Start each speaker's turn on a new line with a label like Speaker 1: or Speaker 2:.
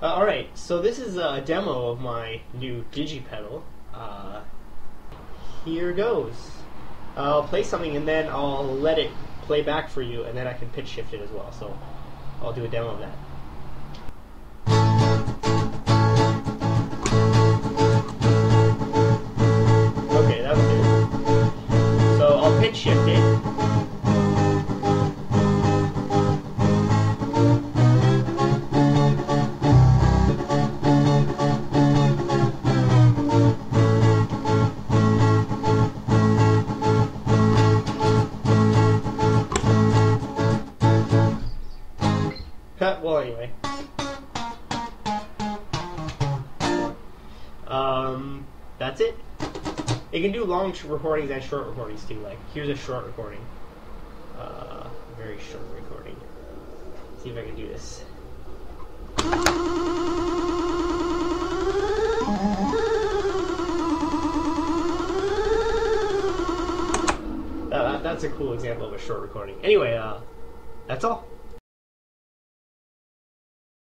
Speaker 1: Alright, so this is a demo of my new DigiPedal. Here goes. I'll play something and then I'll let it play back for you, and then I can pitch shift it as well. So I'll do a demo of that. Okay, that was good. So I'll pitch shift it. Well, anyway. That's it. It can do long recordings and short recordings too. Like, here's a short recording. Very short recording. See if I can do this. That's a cool example of a short recording. Anyway, that's all.